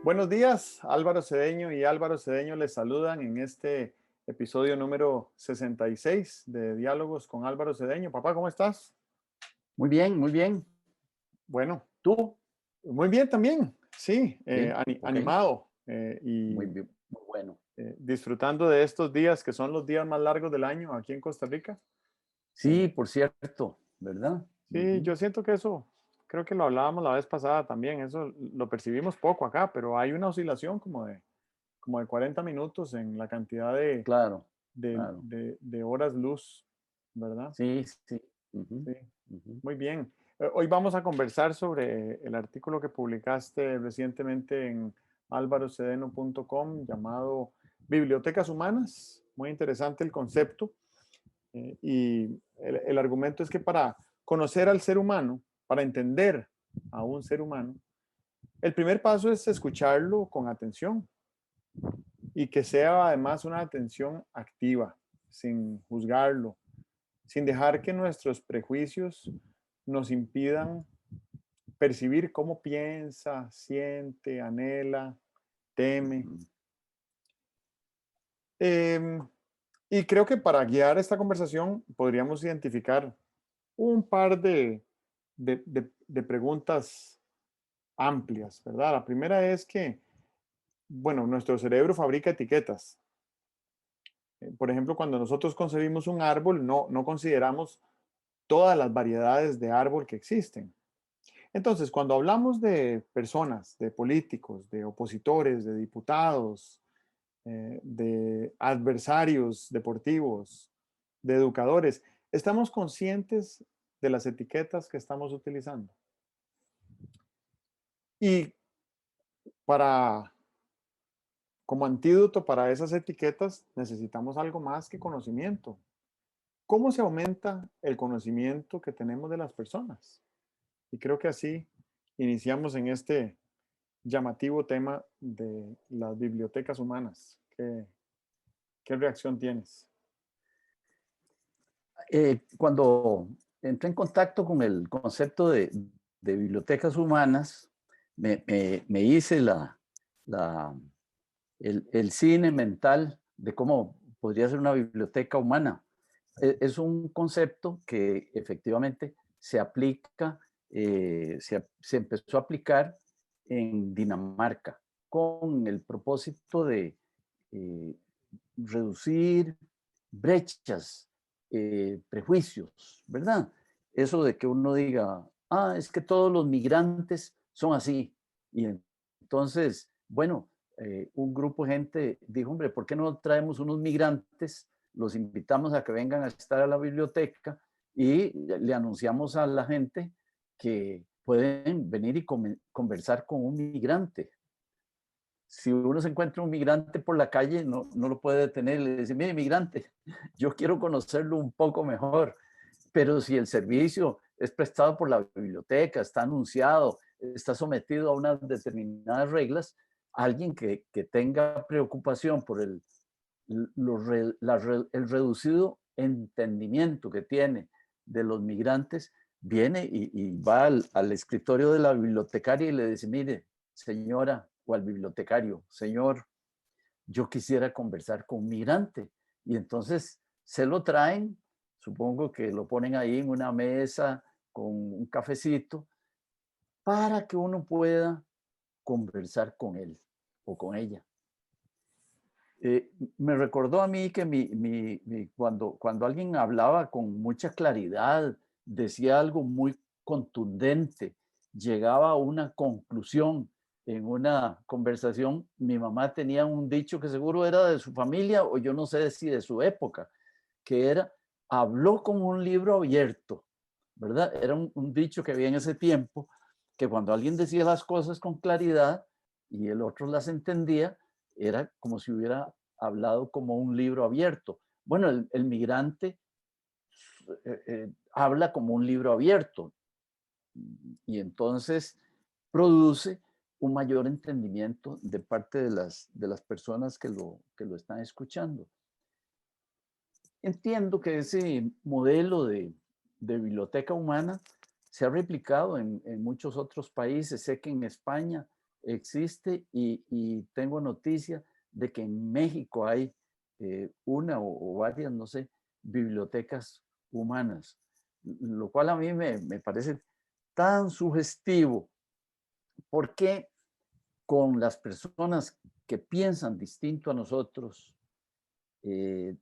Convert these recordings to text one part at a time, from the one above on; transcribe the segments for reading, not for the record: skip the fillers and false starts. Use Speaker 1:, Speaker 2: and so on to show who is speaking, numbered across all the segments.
Speaker 1: Buenos días, Álvaro Cedeño y Álvaro Cedeño les saludan en este episodio número 66 de Diálogos con Álvaro Cedeño. Papá, ¿cómo estás?
Speaker 2: Muy bien, muy bien.
Speaker 1: Bueno,
Speaker 2: ¿Tú?
Speaker 1: muy bien también, sí,
Speaker 2: Sí, ok.
Speaker 1: animado
Speaker 2: Muy
Speaker 1: y
Speaker 2: bien, muy bueno.
Speaker 1: disfrutando de estos días que son los días más largos del año aquí en Costa Rica.
Speaker 2: Sí,
Speaker 1: Eh,
Speaker 2: por cierto, ¿verdad?
Speaker 1: sí,
Speaker 2: Ujú.
Speaker 1: yo siento que eso, creo que lo hablábamos la vez pasada también, eso lo percibimos poco acá, pero hay una oscilación como de 40 minutos en la cantidad de
Speaker 2: Claro,
Speaker 1: de,
Speaker 2: claro.
Speaker 1: de- de horas luz, ¿verdad?
Speaker 2: Sí, sí. Ujú,
Speaker 1: Sí,
Speaker 2: ujú.
Speaker 1: muy bien. Hoy vamos a conversar sobre el artículo que publicaste recientemente en alvarocedeno.com llamado Bibliotecas Humanas. Muy interesante el concepto. Y el argumento es que para conocer al ser humano, para entender a un ser humano, el primer paso es escucharlo con atención y que sea además una atención activa, sin juzgarlo, sin dejar que nuestros prejuicios nos impidan percibir cómo piensa, siente, anhela, teme.
Speaker 2: Ujú.
Speaker 1: Em, y creo que para guiar esta conversación podríamos identificar un par de preguntas amplias, ¿verdad? La primera es que, bueno, nuestro cerebro fabrica etiquetas. Por ejemplo, cuando nosotros concebimos un árbol, no consideramos todas las variedades de árbol que existen. Entonces, cuando hablamos de personas, de políticos, de opositores, de diputados, de adversarios deportivos, de educadores, estamos conscientes de las etiquetas que estamos utilizando. Y para, como antídoto para esas etiquetas, necesitamos algo más que conocimiento. ¿Cómo se aumenta el conocimiento que tenemos de las personas? Y creo que así iniciamos en este llamativo tema de las bibliotecas humanas. ¿Qué reacción tienes?
Speaker 2: Cuando entré en contacto con el concepto de bibliotecas humanas, me hice la, el cine mental de cómo podría ser una biblioteca humana. Es un concepto que efectivamente se aplica, se empezó a aplicar en Dinamarca con el propósito de eh, reducir brechas, prejuicios, ¿verdad? Eso de que uno diga, es que todos los migrantes son así. Y entonces, bueno, un grupo de gente dijo, hombre, ¿por qué no traemos unos migrantes? Los invitamos a que vengan a estar a la biblioteca y le anunciamos a la gente que pueden venir y conversar con un migrante. Si uno se encuentra un migrante por la calle, no lo puede detener y le dice, mire, migrante, yo quiero conocerlo un poco mejor. Pero si el servicio es prestado por la biblioteca, está anunciado, está sometido a unas determinadas reglas, alguien que tenga preocupación por el reducido entendimiento que tiene de los migrantes, viene y va al escritorio de la bibliotecaria y le dice, mire, señora, o al bibliotecario, señor, yo quisiera conversar con un migrante. Y entonces se lo traen, supongo que lo ponen ahí en una mesa con un cafecito, para que uno pueda conversar con él o con ella. Me recordó a mí que cuando alguien hablaba con mucha claridad, decía algo muy contundente, llegaba a una conclusión en una conversación, mi mamá tenía un dicho que seguro era de su familia o yo no sé si de su época, que era, habló como un libro abierto, ¿verdad? Era un dicho que había en ese tiempo, que cuando alguien decía las cosas con claridad y el otro las entendía, era como si hubiera hablado como un libro abierto. Bueno, el migrante habla como un libro abierto y entonces produce un mayor entendimiento de parte de las personas que lo están escuchando. Entiendo que ese modelo de biblioteca humana se ha replicado en muchos otros países. Sé que en España existe y tengo noticia de que en México hay una o varias, no sé, bibliotecas humanas, lo cual a mí me parece tan sugestivo, porque con las personas que piensan distinto a nosotros, eh,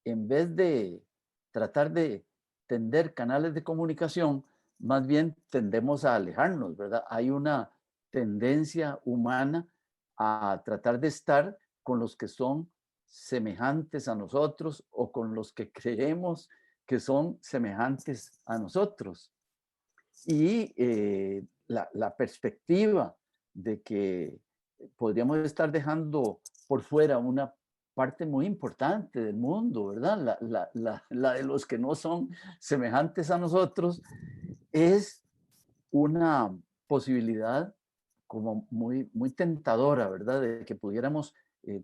Speaker 2: en vez de tratar de tender canales de comunicación, más bien tendemos a alejarnos, ¿verdad? Hay una tendencia humana a tratar de estar con los que son semejantes a nosotros o con los que creemos que son semejantes a nosotros. Y la perspectiva de que podríamos estar dejando por fuera una parte muy importante del mundo, ¿verdad? La de los que no son semejantes a nosotros, es una posibilidad como muy tentadora, ¿verdad? De que pudiéramos,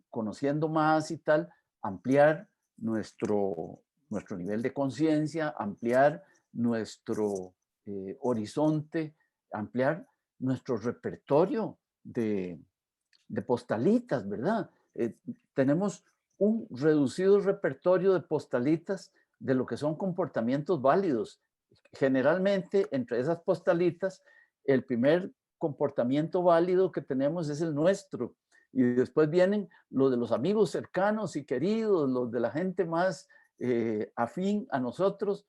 Speaker 2: conociendo más y tal, ampliar nuestro nivel de conciencia, ampliar nuestro horizonte, ampliar nuestro repertorio de postalitas, ¿verdad? Tenemos un reducido repertorio de postalitas de lo que son comportamientos válidos. Generalmente, entre esas postalitas, el primer comportamiento válido que tenemos es el nuestro. Y después vienen los de los amigos cercanos y queridos, los de la gente más afín a nosotros,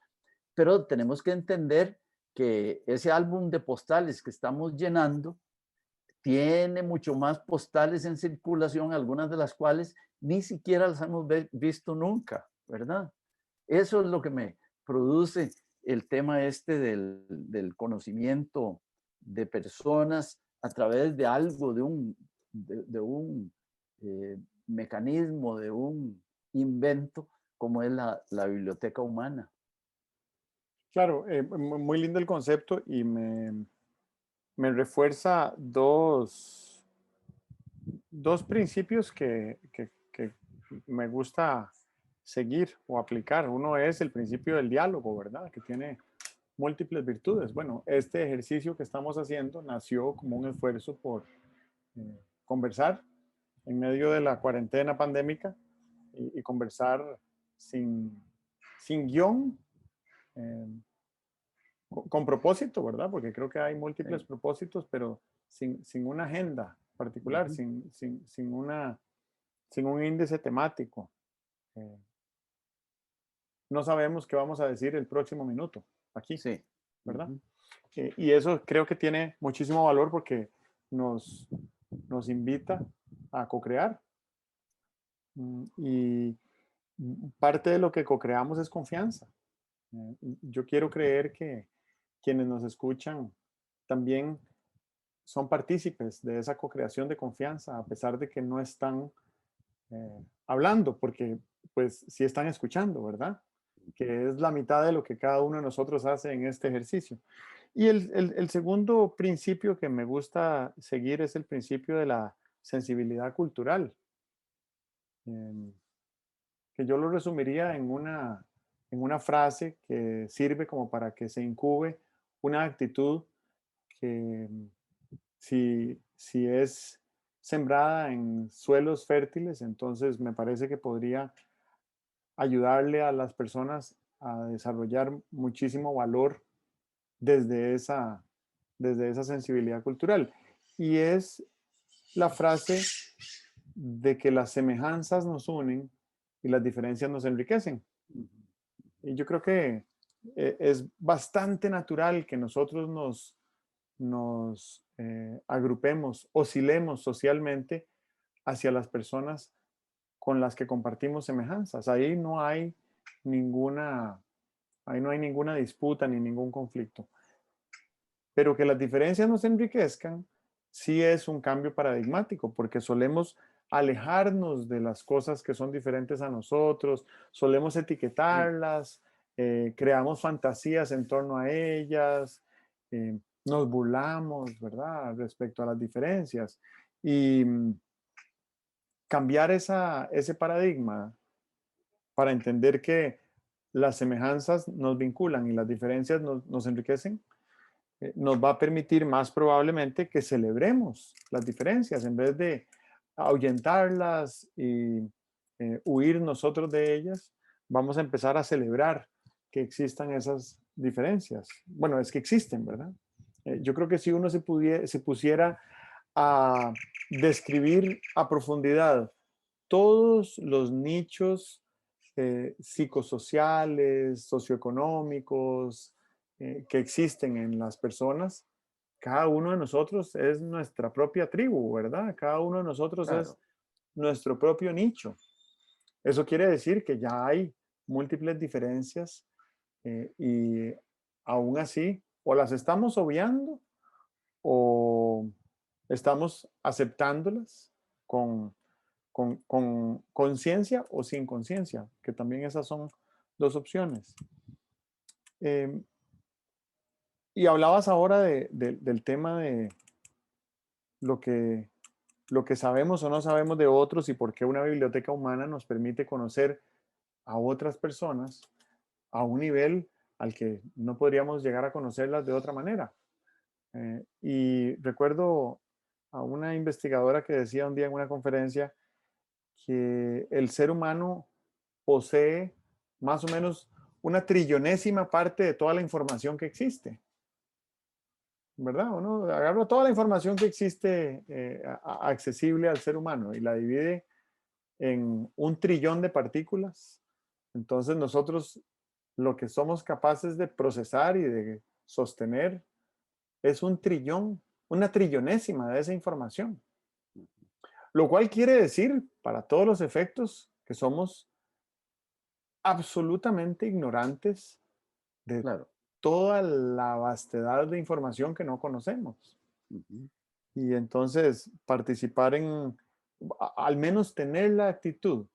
Speaker 2: pero tenemos que entender que ese álbum de postales que estamos llenando tiene mucho más postales en circulación, algunas de las cuales ni siquiera las hemos visto nunca, ¿verdad? Eso es lo que me produce el tema este del conocimiento de personas a través de algo, de un mecanismo, de un invento como es la biblioteca humana.
Speaker 1: Claro, muy lindo el concepto y me refuerza dos principios que me gusta seguir o aplicar. Uno es el principio del diálogo, ¿verdad? Que tiene múltiples virtudes. Bueno, este ejercicio que estamos haciendo nació como un esfuerzo por conversar en medio de la cuarentena pandémica y conversar sin guión, eh, con propósito, ¿verdad? Porque creo que hay múltiples
Speaker 2: Sí.
Speaker 1: propósitos, pero sin una agenda particular,
Speaker 2: Ujú.
Speaker 1: sin un índice temático. Eh, no sabemos qué vamos a decir el próximo minuto aquí,
Speaker 2: Sí.
Speaker 1: ¿verdad?
Speaker 2: Ujú.
Speaker 1: Y eso creo que tiene muchísimo valor porque nos, nos invita a co-crear. Y parte de lo que co-creamos es confianza. Yo quiero creer que quienes nos escuchan también son partícipes de esa co-creación de confianza, a pesar de que no están hablando, porque pues sí están escuchando, ¿verdad? Que es la mitad de lo que cada uno de nosotros hace en este ejercicio. Y el segundo principio que me gusta seguir es el principio de la sensibilidad cultural, em, que yo lo resumiría en una frase que sirve como para que se incube una actitud que si es sembrada en suelos fértiles, entonces me parece que podría ayudarle a las personas a desarrollar muchísimo valor desde desde esa sensibilidad cultural. Y es la frase de que las semejanzas nos unen y las diferencias nos enriquecen. Y yo creo que es bastante natural que nosotros nos agrupemos, oscilemos socialmente hacia las personas con las que compartimos semejanzas. Ninguna, ahí no hay ninguna disputa ni ningún conflicto. Pero que las diferencias nos enriquezcan, sí es un cambio paradigmático, porque solemos alejarnos de las cosas que son diferentes a nosotros, solemos
Speaker 2: Sí.
Speaker 1: etiquetarlas, creamos fantasías en torno a ellas, nos burlamos, ¿verdad?, respecto a las diferencias. Y cambiar ese paradigma para entender que las semejanzas nos vinculan y las diferencias nos enriquecen, nos va a permitir más probablemente que celebremos las diferencias en vez de ahuyentarlas y huir nosotros de ellas. Vamos a empezar a celebrar que existan esas diferencias. Bueno, es que existen, ¿verdad? Yo creo que si uno se pusiera a describir a profundidad todos los nichos psicosociales, socioeconómicos que existen en las personas, cada uno de nosotros es nuestra propia tribu, ¿verdad? Cada uno de nosotros es
Speaker 2: Claro,
Speaker 1: nuestro propio nicho. Eso quiere decir que ya hay múltiples diferencias y aún así o las estamos obviando o estamos aceptándolas con con conciencia o sin conciencia, que también esas son dos opciones. Eh, y hablabas ahora del tema de lo que, lo que sabemos o no sabemos de otros y por qué una biblioteca humana nos permite conocer a otras personas a un nivel al que no podríamos llegar a conocerlas de otra manera. Y recuerdo a una investigadora que decía un día en una conferencia que el ser humano posee más o menos una trillonésima parte de toda la información que existe, ¿verdad? Uno agarra toda la información que existe accesible al ser humano y la divide en un trillón de partículas. Entonces nosotros lo que somos capaces de procesar y de sostener es un trillón, una trillonésima de esa información. Lo cual quiere decir, para todos los efectos, que somos absolutamente ignorantes de
Speaker 2: claro.
Speaker 1: toda la vastedad de información que no conocemos.
Speaker 2: Ujú.
Speaker 1: Y entonces participar en, al menos tener la actitud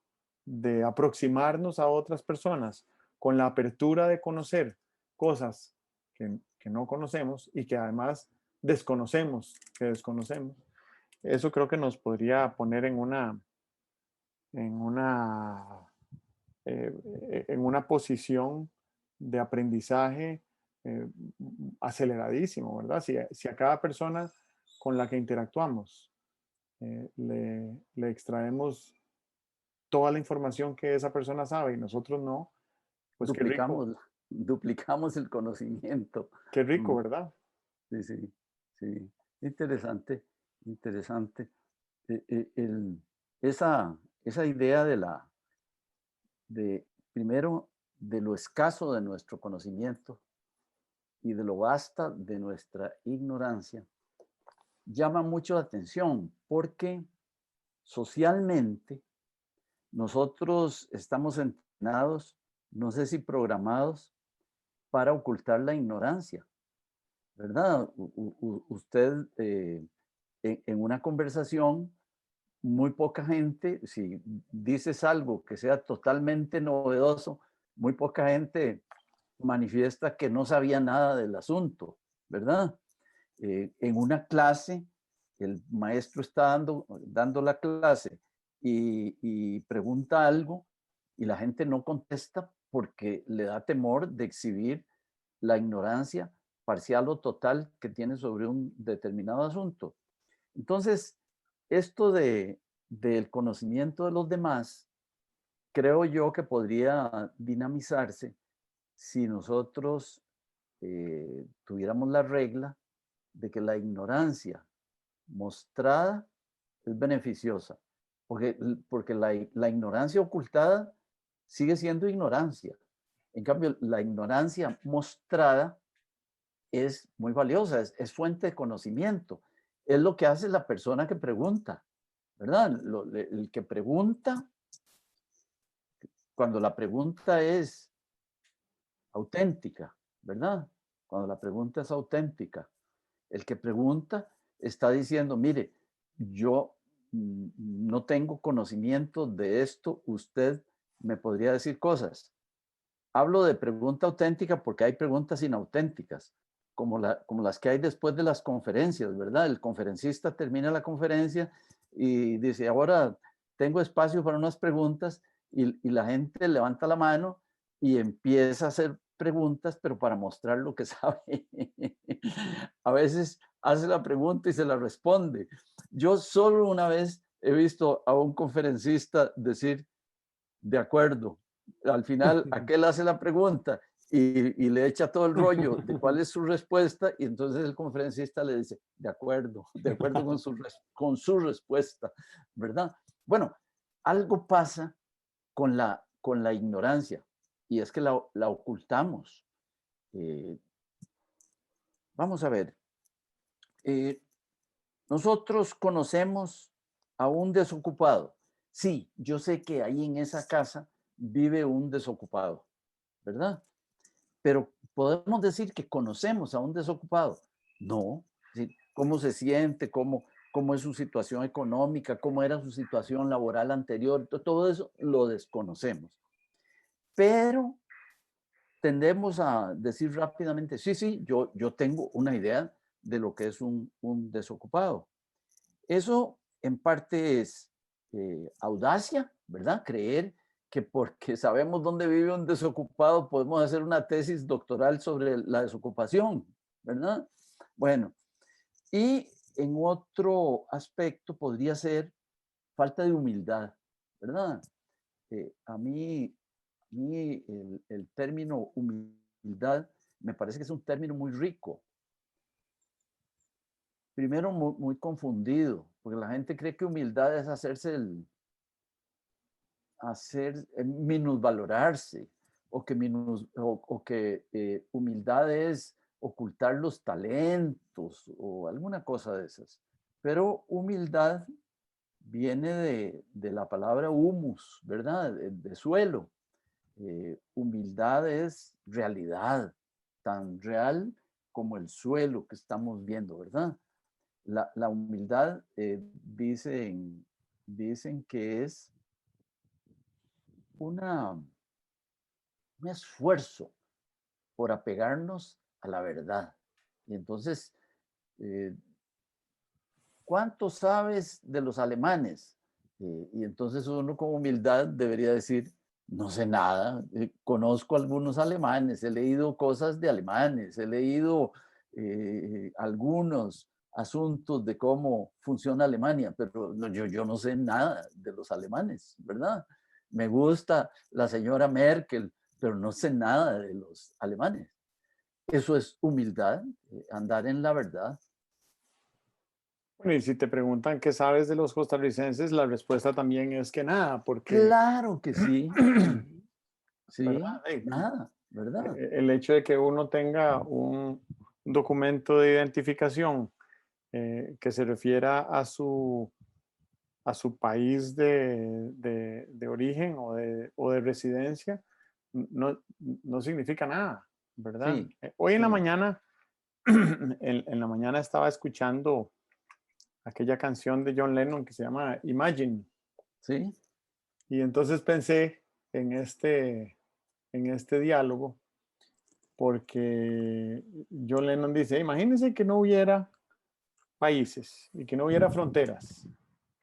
Speaker 1: de aproximarnos a otras personas con la apertura de conocer cosas que no conocemos y que además desconocemos, que desconocemos. Eso creo que nos podría poner en una en una posición de aprendizaje eh, aceleradísimo, ¿verdad? Si a cada persona con la que interactuamos le extraemos toda la información que esa persona sabe y nosotros no, pues
Speaker 2: Duplicamos, duplicamos el conocimiento.
Speaker 1: qué
Speaker 2: Mm,
Speaker 1: rico, ¿verdad?
Speaker 2: sí, sí, sí. Interesante, interesante. Esa, esa idea de, primero, de lo escaso de nuestro conocimiento y de lo vasta de nuestra ignorancia, llama mucho la atención porque socialmente nosotros estamos entrenados, no sé si programados, para ocultar la ignorancia, ¿verdad? Usted en una conversación, muy poca gente, si dices algo que sea totalmente novedoso, muy poca gente manifiesta que no sabía nada del asunto, ¿verdad? En una clase, el maestro está dando la clase y pregunta algo y la gente no contesta porque le da temor de exhibir la ignorancia parcial o total que tiene sobre un determinado asunto. Entonces, esto del conocimiento de los demás, creo yo que podría dinamizarse si nosotros tuviéramos la regla de que la ignorancia mostrada es beneficiosa, porque la ignorancia ocultada sigue siendo ignorancia. En cambio, la ignorancia mostrada es muy valiosa, es fuente de conocimiento. Es lo que hace la persona que pregunta, ¿verdad? El que pregunta, cuando la pregunta es auténtica, ¿verdad? Cuando la pregunta es auténtica, el que pregunta está diciendo, mire, yo no tengo conocimiento de esto, usted me podría decir cosas. Hablo de pregunta auténtica porque hay preguntas inauténticas, como las que hay después de las conferencias, ¿verdad? El conferencista termina la conferencia y dice, ahora tengo espacio para unas preguntas y la gente levanta la mano y empieza a hacer preguntas, pero para mostrar lo que sabe. A veces hace la pregunta y se la responde. Yo solo una vez he visto a un conferencista decir, de acuerdo. Al final, aquel hace la pregunta y le echa todo el rollo de cuál es su respuesta y entonces el conferencista le dice, de acuerdo con su respuesta, ¿verdad? Bueno, algo pasa con la ignorancia y es que la ocultamos. Eh, vamos a ver, eh, nosotros conocemos a un desocupado. Sí, yo sé que ahí en esa casa vive un desocupado, ¿verdad? Pero podemos decir que conocemos a un desocupado. No, ¿sí? ¿Cómo se siente? ¿Cómo es su situación económica? ¿Cómo era su situación laboral anterior? Todo eso lo desconocemos. Pero tendemos a decir rápidamente, sí, sí, yo tengo una idea de lo que es un desocupado. Eso en parte es audacia, ¿verdad? Creer que porque sabemos dónde vive un desocupado podemos hacer una tesis doctoral sobre la desocupación, ¿verdad? Bueno, y en otro aspecto podría ser falta de humildad, ¿verdad? A mí el término humildad me parece que es un término muy rico. Primero, muy confundido, porque la gente cree que humildad es minusvalorarse, o que humildad es ocultar los talentos o alguna cosa de esas. Pero humildad viene de la palabra humus, ¿verdad? De suelo. Humildad es realidad, tan real como el suelo que estamos viendo, ¿verdad? La humildad dicen que es un esfuerzo por apegarnos a la verdad. Y entonces, eh, ¿cuánto sabes de los alemanes? Y entonces uno con humildad debería decir, no sé nada, conozco algunos alemanes, he leído cosas de alemanes, he leído algunos asuntos de cómo funciona Alemania, pero yo no sé nada de los alemanes, ¿verdad? Me gusta la señora Merkel, pero no sé nada de los alemanes. Eso es humildad, andar en la verdad.
Speaker 1: Bueno, y si te preguntan qué sabes de los costarricenses, la respuesta también es que nada, porque,
Speaker 2: Claro que sí,
Speaker 1: ¿verdad?
Speaker 2: sí, nada, ¿verdad?
Speaker 1: El hecho de que uno tenga un documento de identificación que se refiera a su país de origen o de residencia, no significa nada, ¿verdad?
Speaker 2: Sí,
Speaker 1: Hoy en la
Speaker 2: sí,
Speaker 1: mañana, en la mañana estaba escuchando aquella canción de John Lennon que se llama Imagine.
Speaker 2: sí,
Speaker 1: Y entonces pensé en este diálogo, porque John Lennon dice, imagínense que no hubiera países y que no hubiera fronteras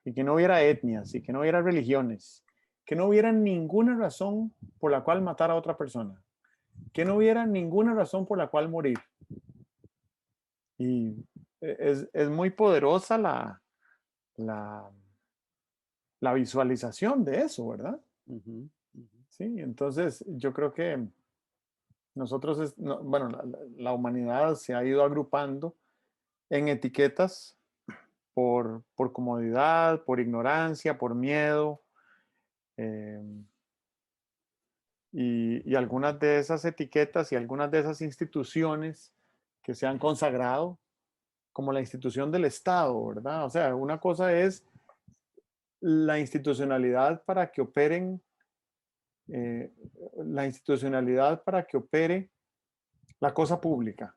Speaker 1: y que no hubiera etnias y que no hubiera religiones, que no hubiera ninguna razón por la cual matar a otra persona, que no hubiera ninguna razón por la cual morir. Y es muy poderosa la, la visualización de eso, ¿verdad?
Speaker 2: ujú, ujú,
Speaker 1: Sí, entonces yo creo que nosotros, bueno, la humanidad se ha ido agrupando en etiquetas por comodidad, por ignorancia, por miedo. eh, y algunas de esas etiquetas y algunas de esas instituciones que se han consagrado, como la institución del Estado, ¿verdad? O sea, una cosa es la institucionalidad para que operen, eh, la institucionalidad para que opere la cosa pública.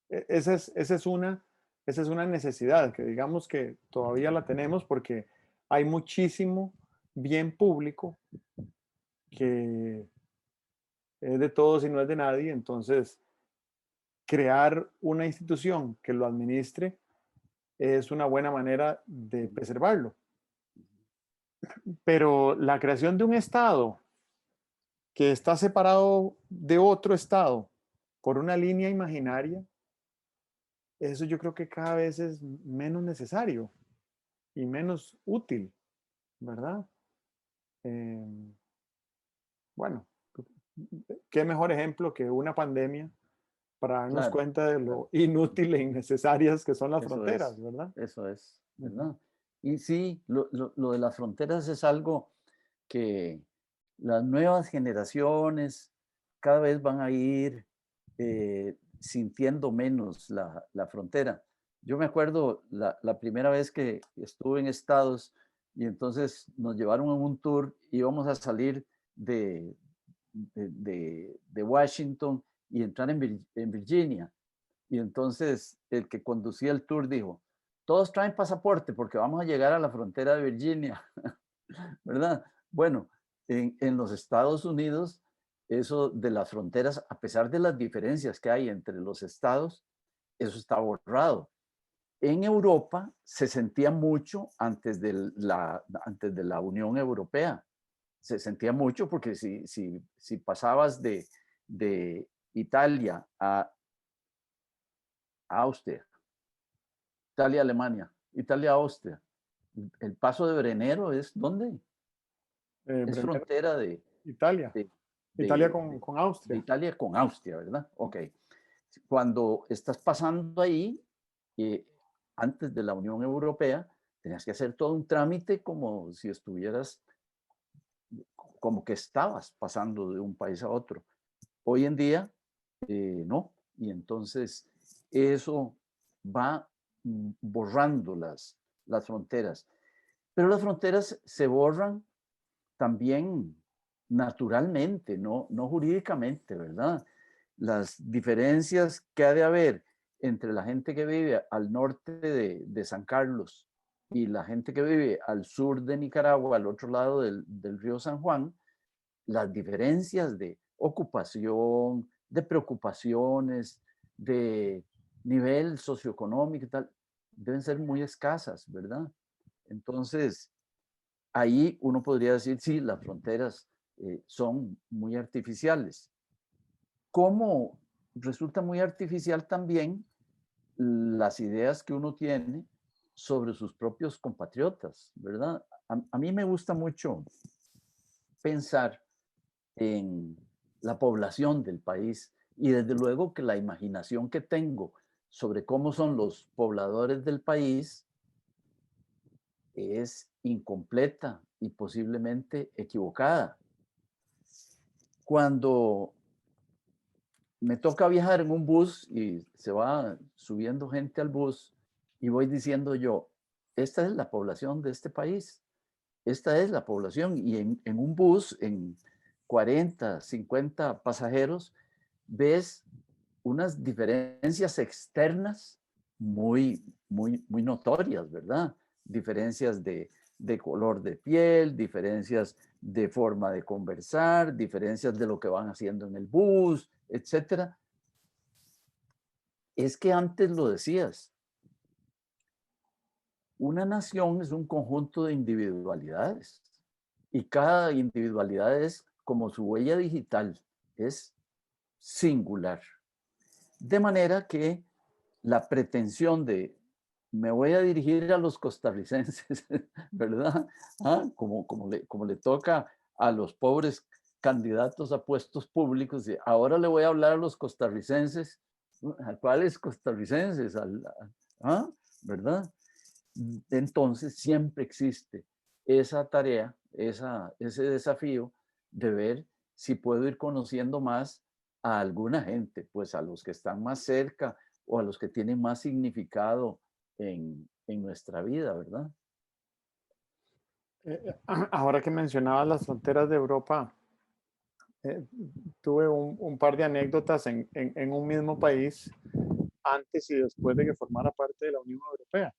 Speaker 1: Esa esa es una necesidad que digamos que todavía la tenemos porque hay muchísimo bien público que es de todos y no es de nadie. Entonces, crear una institución que lo administre es una buena manera de preservarlo. Pero la creación de un Estado que está separado de otro estado por una línea imaginaria, eso yo creo que cada vez es menos necesario y menos útil, ¿verdad? Em, bueno, qué mejor ejemplo que una pandemia para darnos
Speaker 2: Claro,
Speaker 1: cuenta de
Speaker 2: claro.
Speaker 1: lo inútil e innecesarias que son las
Speaker 2: Eso
Speaker 1: fronteras,
Speaker 2: es,
Speaker 1: ¿verdad?
Speaker 2: eso es,
Speaker 1: Ujú.
Speaker 2: ¿verdad? Y sí, lo de las fronteras es algo que las nuevas generaciones cada vez van a ir sintiendo menos la frontera. Yo me acuerdo la primera vez que estuve en Estados y entonces nos llevaron en un tour, íbamos a salir de, de Washington y entrar en Virginia. Y entonces el que conducía el tour dijo, todos traen pasaporte porque vamos a llegar a la frontera de Virginia, ¿verdad? Bueno, en los Estados Unidos, eso de las fronteras, a pesar de las diferencias que hay entre los estados, eso está borrado. En Europa se sentía mucho antes de la Unión Europea. Se sentía mucho porque si pasabas de Italia a Austria, Italia, Alemania, Italia, Austria. El paso de Brennero es ¿dónde? Es
Speaker 1: Brennero,
Speaker 2: frontera
Speaker 1: Italia.
Speaker 2: de,
Speaker 1: Italia
Speaker 2: de, de,
Speaker 1: con
Speaker 2: de
Speaker 1: Austria.
Speaker 2: Italia con Austria, ¿verdad? Ok. Cuando estás pasando ahí, eh, antes de la Unión Europea, tenías que hacer todo un trámite como si estuvieras, como que estabas pasando de un país a otro. Hoy en día, no. Y entonces eso va borrando las fronteras. Pero las fronteras se borran también naturalmente, no jurídicamente, ¿verdad? Las diferencias que ha de haber entre la gente que vive al norte de San Carlos y la gente que vive al sur de Nicaragua, al otro lado del río San Juan, las diferencias de ocupación, de preocupaciones, de nivel socioeconómico y tal, deben ser muy escasas, ¿verdad? Entonces, ahí uno podría decir, sí, las fronteras son muy artificiales. ¿Cómo resulta muy artificial también las ideas que uno tiene sobre sus propios compatriotas, ¿verdad? A mí me gusta mucho pensar en la población del país y desde luego que la imaginación que tengo sobre cómo son los pobladores del país es incompleta y posiblemente equivocada. Cuando me toca viajar en un bus y se va subiendo gente al bus y voy diciendo yo, esta es la población de este país, esta es la población y en un bus, en 40, 50 pasajeros, ves unas diferencias externas muy notorias, ¿verdad? Diferencias de color de piel, diferencias de forma de conversar, diferencias de lo que van haciendo en el bus, etcétera. Es que antes lo decías, una nación es un conjunto de individualidades y cada individualidad es como su huella digital, es singular. De manera que la pretensión de me voy a dirigir a los costarricenses, ¿verdad? ¿Ah? Como le toca a los pobres candidatos a puestos públicos, y ahora le voy a hablar a los costarricenses. ¿A cuáles costarricenses? ¿Ah? ¿Verdad? Entonces siempre existe esa tarea, ese desafío de ver si puedo ir conociendo más a alguna gente, pues a los que están más cerca o a los que tienen más significado en nuestra vida, ¿verdad?
Speaker 1: Ahora que mencionabas las fronteras de Europa, eh, tuve un par de anécdotas en un mismo país antes y después de que formara parte de la Unión Europea.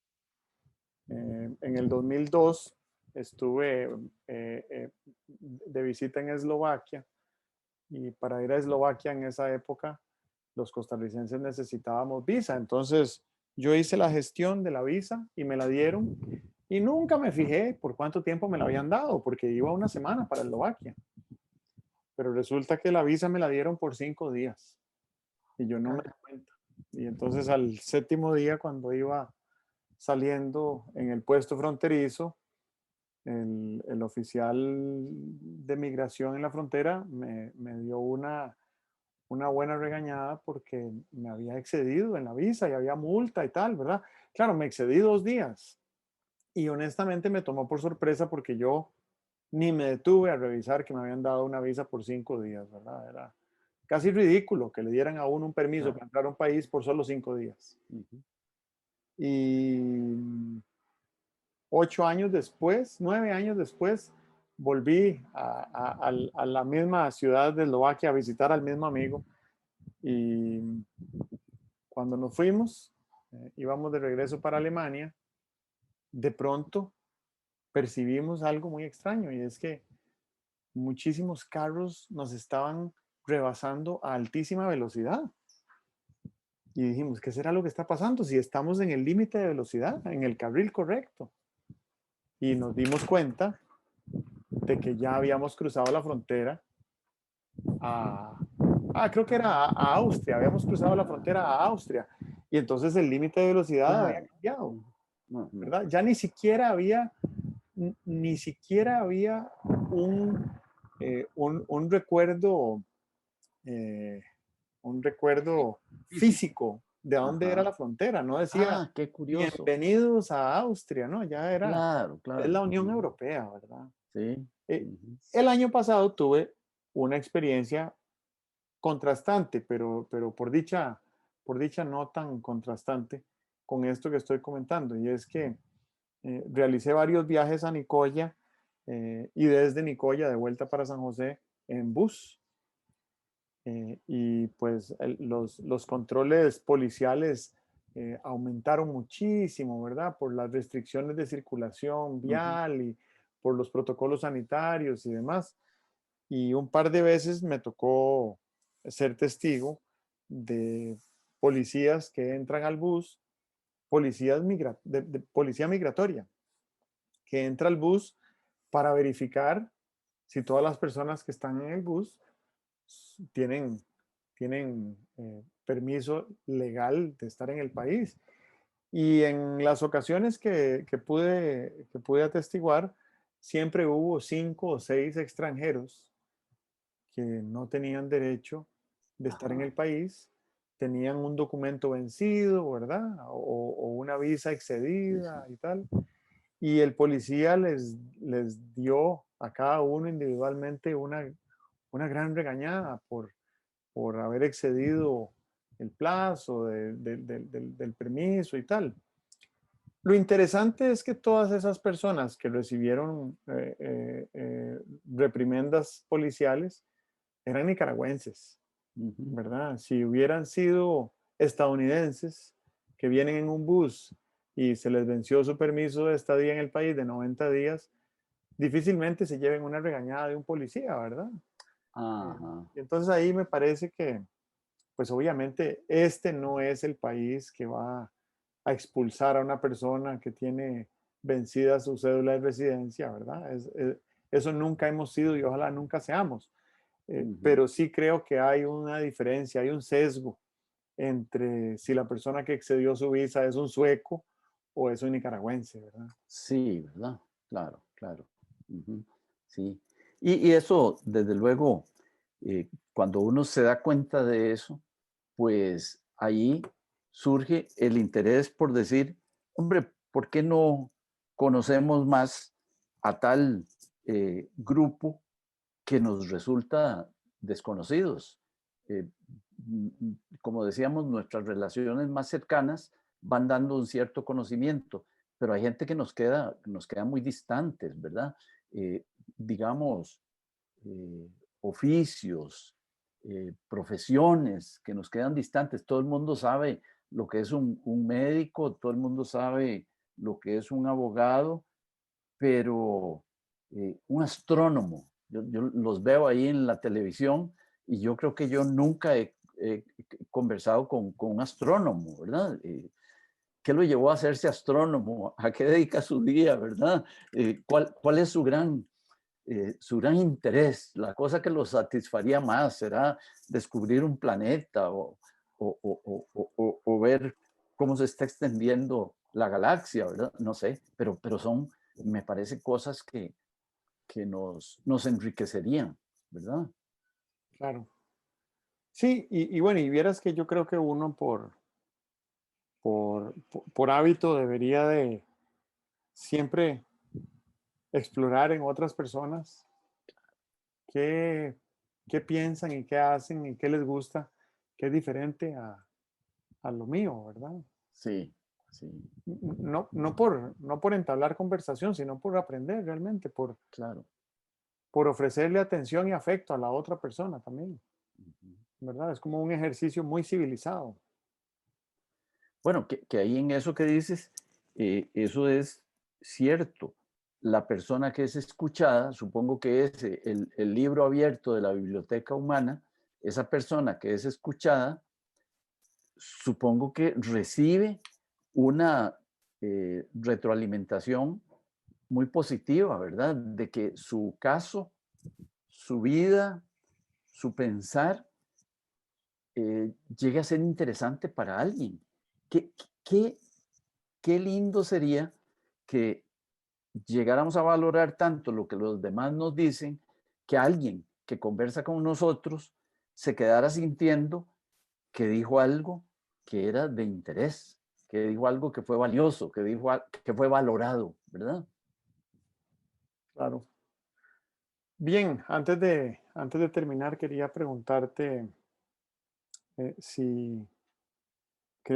Speaker 1: En el 2002 estuve de visita en Eslovaquia y para ir a Eslovaquia en esa época los costarricenses necesitábamos visa. Entonces yo hice la gestión de la visa y me la dieron y nunca me fijé por cuánto tiempo me la habían dado porque iba una semana para Eslovaquia. pero resulta que la visa me la dieron por 5 días y yo no me di
Speaker 2: Ah,
Speaker 1: cuenta. Y entonces al séptimo día, cuando iba saliendo en el puesto fronterizo, el oficial de migración en la frontera me dio una buena regañada porque me había excedido en la visa y había multa y tal, ¿verdad? Claro, me excedí 2 días y honestamente me tomó por sorpresa porque yo ni me detuve a revisar que me habían dado una visa por 5 días, ¿verdad? Era casi ridículo que le dieran a uno un permiso
Speaker 2: claro.
Speaker 1: para entrar a un país por solo 5 días.
Speaker 2: Ujú.
Speaker 1: Y 8 años después, 9 años después, volví a la misma ciudad de Eslovaquia a visitar al mismo amigo. Y cuando nos fuimos, íbamos de regreso para Alemania, de pronto percibimos algo muy extraño y es que muchísimos carros nos estaban rebasando a altísima velocidad. Y dijimos, ¿qué será lo que está pasando si estamos en el límite de velocidad, en el carril correcto? Y nos dimos cuenta de que ya habíamos cruzado la frontera a, creo que era a Austria, habíamos cruzado la frontera a Austria. Y entonces el límite de velocidad había
Speaker 2: Claro.
Speaker 1: cambiado,
Speaker 2: Ujú. No, no.
Speaker 1: ¿verdad? Ya ni siquiera había un recuerdo, eh, un recuerdo
Speaker 2: Físico.
Speaker 1: físico de dónde era
Speaker 2: Ajá.
Speaker 1: la frontera. No decía
Speaker 2: Ah, qué curioso.
Speaker 1: bienvenidos a Austria, ¿no? Ya era,
Speaker 2: Claro,
Speaker 1: es
Speaker 2: claro.
Speaker 1: la Unión
Speaker 2: Ujú.
Speaker 1: Europea, ¿verdad?
Speaker 2: Sí.
Speaker 1: Eh,
Speaker 2: Ujú.
Speaker 1: el año pasado tuve una experiencia contrastante, pero por dicha no tan contrastante con esto que estoy comentando, y es que realicé varios viajes a Nicoya y desde Nicoya de vuelta para San José en bus. Y pues los controles policiales aumentaron muchísimo, ¿verdad? Por las restricciones de circulación
Speaker 2: Ujú.
Speaker 1: vial y por los protocolos sanitarios y demás. Y un par de veces me tocó ser testigo de policías que entran al bus, de policía migratoria, que entra al bus para verificar si todas las personas que están en el bus tienen, tienen permiso legal de estar en el país. Y en las ocasiones que pude atestiguar, siempre hubo 5 o 6 extranjeros que no tenían derecho de estar en
Speaker 2: Ajá.
Speaker 1: el país, tenían un documento vencido, ¿verdad? O una visa
Speaker 2: Sí, sí.
Speaker 1: excedida y tal. Y el policía les dio a cada uno individualmente una gran regañada por haber excedido el plazo del permiso y tal. Lo interesante es que todas esas personas que recibieron reprimendas policiales eran nicaragüenses,
Speaker 2: Ujú.
Speaker 1: ¿verdad? Si hubieran sido estadounidenses que vienen en un bus y se les venció su permiso de estadía en el país de 90 días, difícilmente se lleven una regañada de un policía, ¿verdad?
Speaker 2: Ajá.
Speaker 1: Y entonces ahí me parece que, pues obviamente, este no es el país que va a expulsar a una persona que tiene vencida su cédula de residencia, ¿verdad? Eso nunca hemos sido y ojalá nunca seamos.
Speaker 2: Ujú.
Speaker 1: Pero sí creo que hay una diferencia, hay un sesgo entre si la persona que excedió su visa es un sueco o es un nicaragüense, ¿verdad?
Speaker 2: Sí, ¿verdad? Claro, claro. Ujú. Sí. Y eso, desde luego, cuando uno se da cuenta de eso, pues ahí surge el interés por decir, hombre, ¿por qué no conocemos más a tal grupo que nos resulta desconocidos? Eh, Como decíamos, nuestras relaciones más cercanas van dando un cierto conocimiento, pero hay gente que nos queda muy distantes, ¿verdad? Eh, digamos, eh, oficios, profesiones que nos quedan distantes. Todo el mundo sabe lo que es un médico, todo el mundo sabe lo que es un abogado, pero un astrónomo, yo los veo ahí en la televisión y yo creo que yo nunca he conversado con un astrónomo, ¿verdad? ¿Qué lo llevó a hacerse astrónomo? ¿A qué dedica su día, verdad? ¿Cuál es su gran su gran interés, la cosa que los satisfaría más será descubrir un planeta o ver cómo se está extendiendo la galaxia, ¿verdad? No sé, pero son, me parece, cosas que nos enriquecerían, ¿verdad?
Speaker 1: Claro. Sí, y bueno, y vieras que yo creo que uno por hábito debería de siempre explorar en otras personas qué, qué piensan y qué hacen y qué les gusta, que es diferente a lo mío, ¿verdad?
Speaker 2: Sí, sí,
Speaker 1: No por entablar conversación, sino por aprender realmente,
Speaker 2: claro.
Speaker 1: por ofrecerle atención y afecto a la otra persona también,
Speaker 2: Ujú.
Speaker 1: ¿verdad? Es como un ejercicio muy civilizado.
Speaker 2: Bueno, que ahí en eso que dices, eso es cierto. La persona que es escuchada, supongo que es el libro abierto de la biblioteca humana, esa persona que es escuchada, supongo que recibe una retroalimentación muy positiva, ¿verdad? De que su caso, su vida, su pensar llegue a ser interesante para alguien. ¿Qué, qué, qué lindo sería que llegáramos a valorar tanto lo que los demás nos dicen, que alguien que conversa con nosotros se quedara sintiendo que dijo algo que era de interés, que dijo algo que fue valioso, que dijo que fue valorado, ¿verdad?
Speaker 1: Claro. Bien, antes de terminar, si quería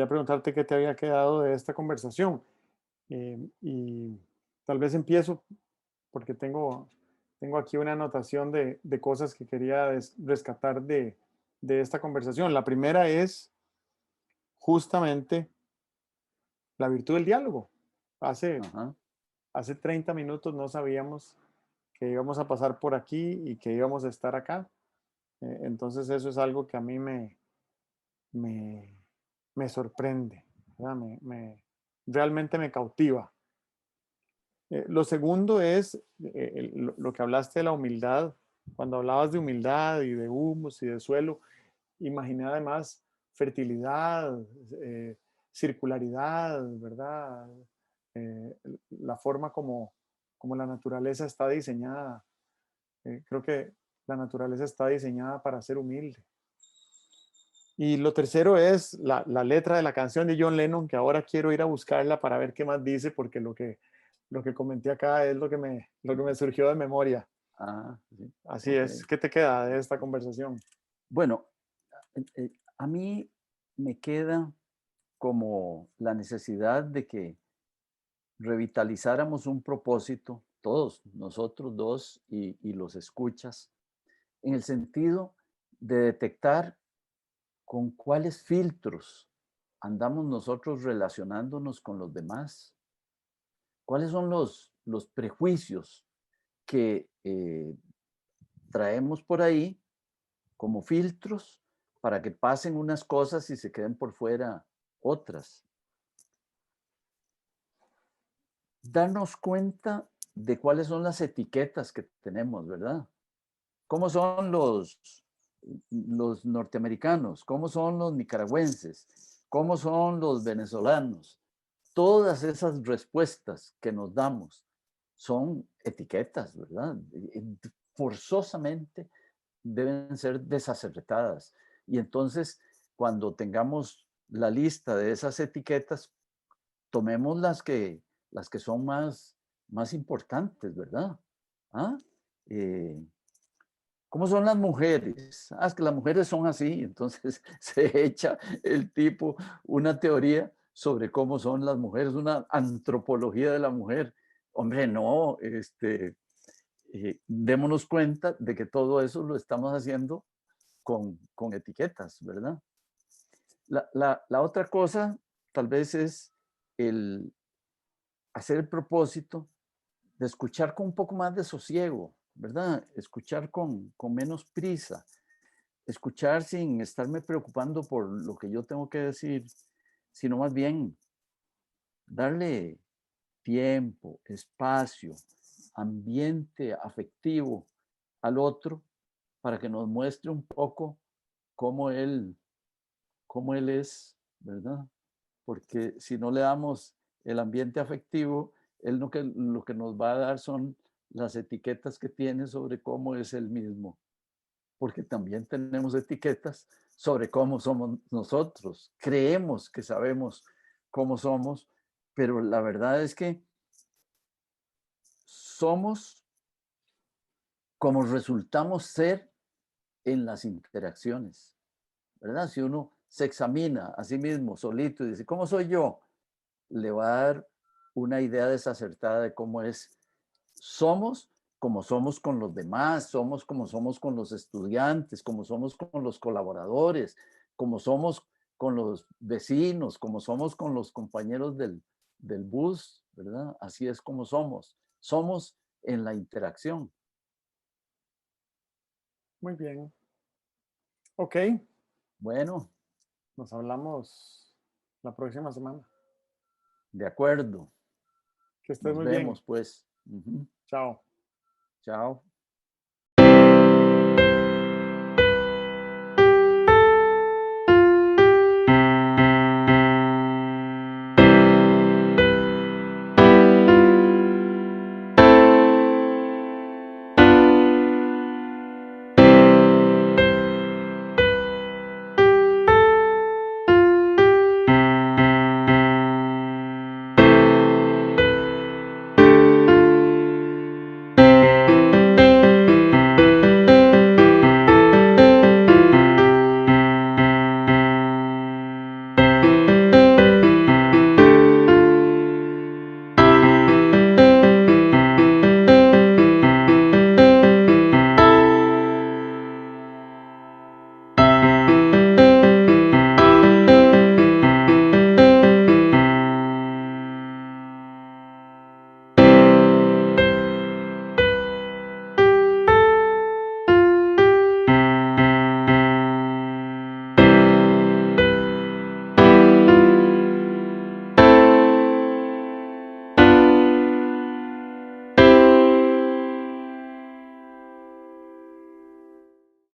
Speaker 1: preguntarte qué te había quedado de esta conversación. Y tal vez empiezo porque tengo aquí una anotación de cosas que quería rescatar de esta conversación. La primera es justamente la virtud del diálogo. Hace,
Speaker 2: Ajá.
Speaker 1: hace 30 minutos no sabíamos que íbamos a pasar por aquí y que íbamos a estar acá. Entonces eso es algo que a mí me, me sorprende, ¿verdad? Realmente me cautiva. Lo segundo es lo que hablaste de la humildad. Cuando hablabas de humildad y de humus y de suelo, imaginé además fertilidad, eh, circularidad, ¿verdad? Eh, la forma como la naturaleza está diseñada. Creo que la naturaleza está diseñada para ser humilde. Y lo tercero es la letra de la canción de John Lennon, que ahora quiero ir a buscarla para ver qué más dice, porque lo que comenté acá es lo que me surgió de memoria.
Speaker 2: Ah, sí.
Speaker 1: Así
Speaker 2: Ok.
Speaker 1: es. ¿Qué te queda de esta conversación?
Speaker 2: Bueno, a mí me queda como la necesidad de que revitalizáramos un propósito, todos nosotros dos y los escuchas, en el sentido de detectar con cuáles filtros andamos nosotros relacionándonos con los demás, cuáles son los prejuicios que traemos por ahí como filtros para que pasen unas cosas y se queden por fuera otras. Darnos cuenta de cuáles son las etiquetas que tenemos, ¿verdad? ¿Cómo son los norteamericanos? ¿Cómo son los nicaragüenses? ¿Cómo son los venezolanos? Todas esas respuestas que nos damos son etiquetas, ¿verdad? Forzosamente deben ser desacertadas. Y entonces, cuando tengamos la lista de esas etiquetas, tomemos las que son más importantes, ¿verdad? ¿Ah? Eh, ¿Cómo son las mujeres? Ah, es que las mujeres son así. Entonces se echa el tipo una teoría sobre cómo son las mujeres, una antropología de la mujer. Hombre, no, démonos cuenta de que todo eso lo estamos haciendo con etiquetas, ¿verdad? La otra cosa tal vez es el hacer el propósito de escuchar con un poco más de sosiego, ¿verdad? Escuchar con menos prisa, escuchar sin estarme preocupando por lo que yo tengo que decir, sino más bien darle tiempo, espacio ambiente afectivo al otro para que nos muestre un poco cómo él, cómo él es, ¿verdad? Porque si no le damos el ambiente afectivo, él lo que nos va a dar son las etiquetas que tiene sobre cómo es él mismo, porque también tenemos etiquetas sobre cómo somos nosotros. Creemos que sabemos cómo somos, pero la verdad es que somos como resultamos ser en las interacciones, ¿verdad? Si uno se examina a sí mismo solito y dice, ¿cómo soy yo? Le va a dar una idea desacertada de cómo es. Somos como somos con los demás, somos como somos con los estudiantes, como somos con los colaboradores, como somos con los vecinos, como somos con los compañeros del bus, ¿verdad? Así es como somos. Somos en la interacción.
Speaker 1: Muy bien. Ok,
Speaker 2: Bueno,
Speaker 1: nos hablamos la próxima semana.
Speaker 2: de acuerdo.
Speaker 1: Que estés
Speaker 2: Nos
Speaker 1: muy bien.
Speaker 2: vemos, pues. Ujú.
Speaker 1: Chao.
Speaker 2: Chao.